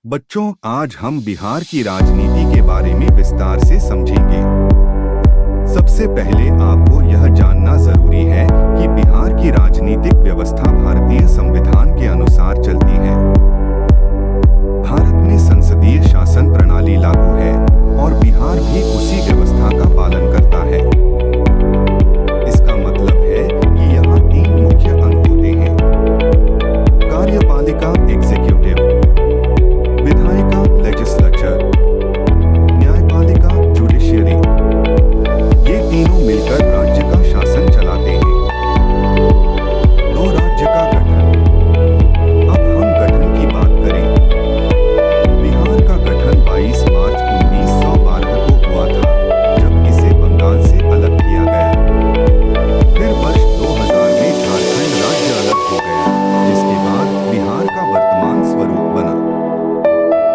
बच्चों, आज हम बिहार की राजनीति के बारे में विस्तार से समझेंगे। सबसे पहले आपको यह जानना जरूरी है कि बिहार की राजनीतिक व्यवस्था भारतीय संविधान के अनुसार चलती है। भारत में संसदीय शासन प्रणाली लागू है और बिहार भी उसी व्यवस्था का पालन करता है। इसका मतलब है कि यहाँ तीन मुख्य अंग होते हैं: कार्यपालिका एग्जीक्यूटिव, विधायिका लेजिस्लेचर, न्यायपालिका जुडिशियरी। ये तीनों मिलकर राज्य का शासन चलाते हैं। दो राज्य का गठन। अब हम गठन की बात करें। बिहार का गठन 22 मार्च 1912 को हुआ था, जब इसे बंगाल से अलग किया गया। फिर वर्ष 2000 में झारखंड राज्य अलग हो गया, जिसके बाद बिहार का वर्तमान स्वरूप बना।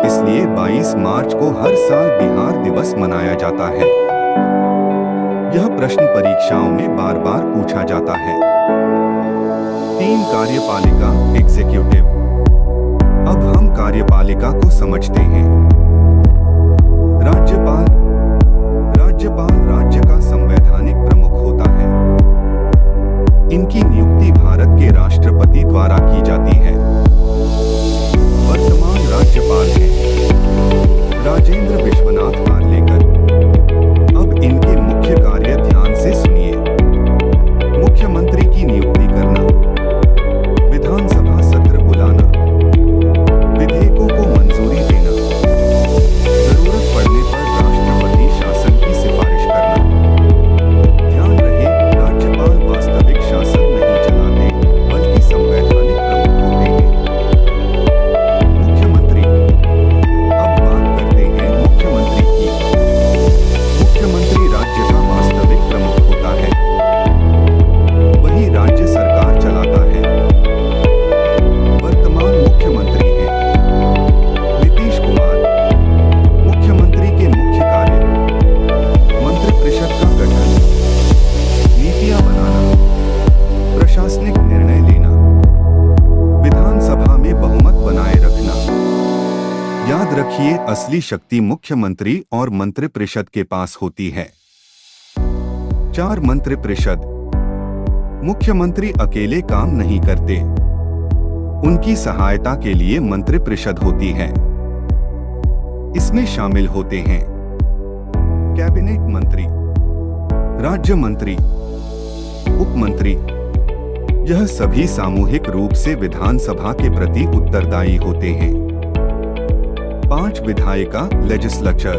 इसलिए 22 मार्च को हर साल बिहार दिवस मनाया जाता है। यह प्रश्न परीक्षाओं में बार बार पूछा जाता है। तीन कार्यपालिका एग्जीक्यूटिव। अब हम कार्यपालिका को समझते हैं। राज्यपाल। राज्यपाल राज्य का संवैधानिक प्रमुख होता है। इनकी नियुक्ति भारत के राष्ट्रपति द्वारा की जाती है। वर्तमान राज्यपाल हैं राजेंद्र विश्वनाथ आर्लेकर। अब इनके मुख्य कार्य ध्यान से सुनिए। मुख्यमंत्री की नियुक्ति करना, विधानसभा सत्र बुलाना, विधेयकों को मंजूरी देना, जरूरत पड़ने पर राष्ट्रपति शासन की सिफारिश करना। ध्यान रहे, राज्यपाल वास्तविक शासन नहीं चलाते, बल्कि संवैधानिक प्रमुख होते हैं। मुख्यमंत्री। अब बात करते हैं मुख्यमंत्री की। मुख्यमंत्री राज्य का वास्तविक प्रमुख होता है। वही राज्य सरकार चलाता है। वर्तमान मुख्यमंत्री हैं नीतीश कुमार। मुख्यमंत्री के मुख्य कार्य: मंत्रिपरिषद का गठन, नीतियां बनाना, प्रशासनिक निर्णय लेना, विधानसभा में बहुमत बनाए रखना। याद रखिए, असली शक्ति मुख्यमंत्री और मंत्रिपरिषद के पास होती है। 4 मंत्रिपरिषद। मुख्यमंत्री अकेले काम नहीं करते। उनकी सहायता के लिए मंत्रिपरिषद होती है। इसमें शामिल होते हैं कैबिनेट मंत्री, राज्य मंत्री, उप मंत्री। यह सभी सामूहिक रूप से विधानसभा के प्रति उत्तरदायी होते हैं। 5 विधायिका लेजिस्लेचर।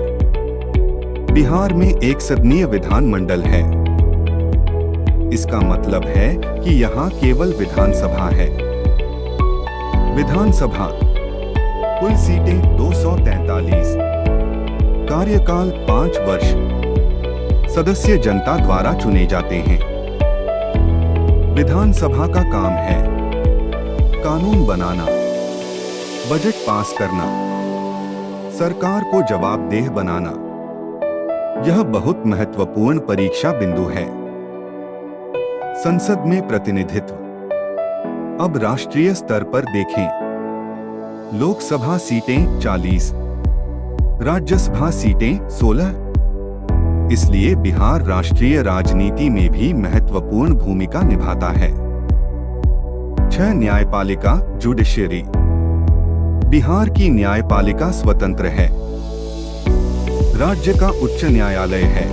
बिहार में एक सदनीय विधानमंडल है। इसका मतलब है कि यहाँ केवल विधानसभा है। विधानसभा। कुल सीटें 243। कार्यकाल 5 वर्ष। सदस्य जनता द्वारा चुने जाते हैं। विधानसभा का काम है कानून बनाना, बजट पास करना, सरकार को जवाबदेह बनाना। यह बहुत महत्वपूर्ण परीक्षा बिंदु है। संसद में प्रतिनिधित्व। अब राष्ट्रीय स्तर पर देखें। लोकसभा सीटें 40, राज्यसभा सीटें 16। इसलिए बिहार राष्ट्रीय राजनीति में भी महत्वपूर्ण भूमिका निभाता है। 6 न्यायपालिका जुडिशियरी। बिहार की न्यायपालिका स्वतंत्र है। राज्य का उच्च न्यायालय है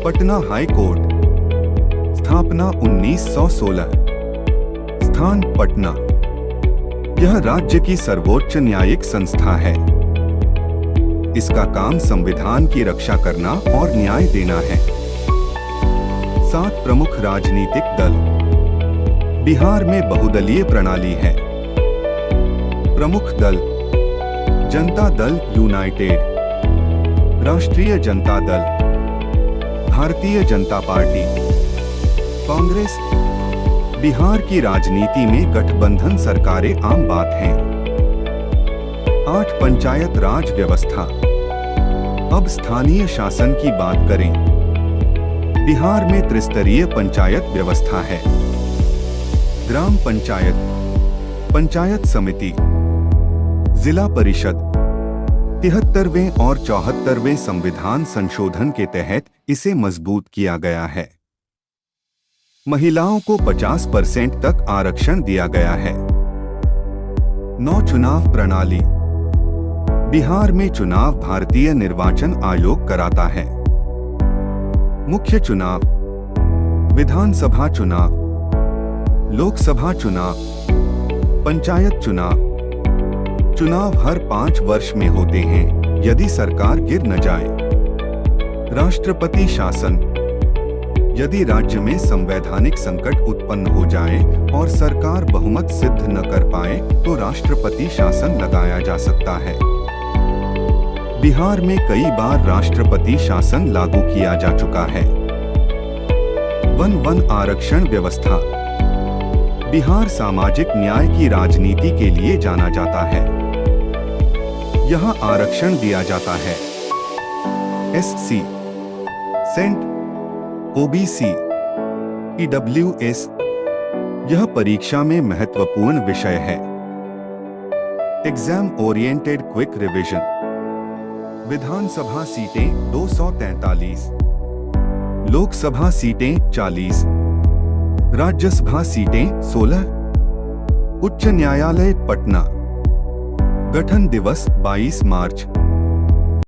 पटना हाई कोर्ट। स्थापना 1916। स्थान पटना। यह राज्य की सर्वोच्च न्यायिक संस्था है। इसका काम संविधान की रक्षा करना और न्याय देना है। 7 प्रमुख राजनीतिक दल। बिहार में बहुदलीय प्रणाली है। प्रमुख दल: जनता दल यूनाइटेड, राष्ट्रीय जनता दल, भारतीय जनता पार्टी, कांग्रेस। बिहार की राजनीति में गठबंधन सरकारें आम बात हैं। 8 पंचायत राज व्यवस्था। अब स्थानीय शासन की बात करें। बिहार में त्रिस्तरीय पंचायत व्यवस्था है। ग्राम पंचायत, पंचायत समिति, जिला परिषद 73वें और 74वें संविधान संशोधन के तहत इसे मजबूत किया गया है। महिलाओं को 50% तक आरक्षण दिया गया है। 9 चुनाव प्रणाली। बिहार में चुनाव भारतीय निर्वाचन आयोग कराता है। मुख्य चुनाव, विधानसभा चुनाव, लोकसभा चुनाव, पंचायत चुनाव। चुनाव हर 5 वर्ष में होते हैं यदि सरकार गिर न जाए। राष्ट्रपति शासन। यदि राज्य में संवैधानिक संकट उत्पन्न हो जाए और सरकार बहुमत सिद्ध न कर पाए तो राष्ट्रपति शासन लगाया जा सकता है। बिहार में कई बार राष्ट्रपति शासन लागू किया जा चुका है। वन आरक्षण व्यवस्था। बिहार सामाजिक न्याय की राजनीति के लिए जाना जाता है। यहाँ आरक्षण दिया जाता है। SC, सेंट, OBC, EWS। यह परीक्षा में महत्वपूर्ण विषय है। Exam oriented quick revision. Vidhan Sabha सीटें 243, लोकसभा सीटें 40, राज्यसभा सीटें 16। उच्च न्यायालय पटना। गठन दिवस 22 मार्च।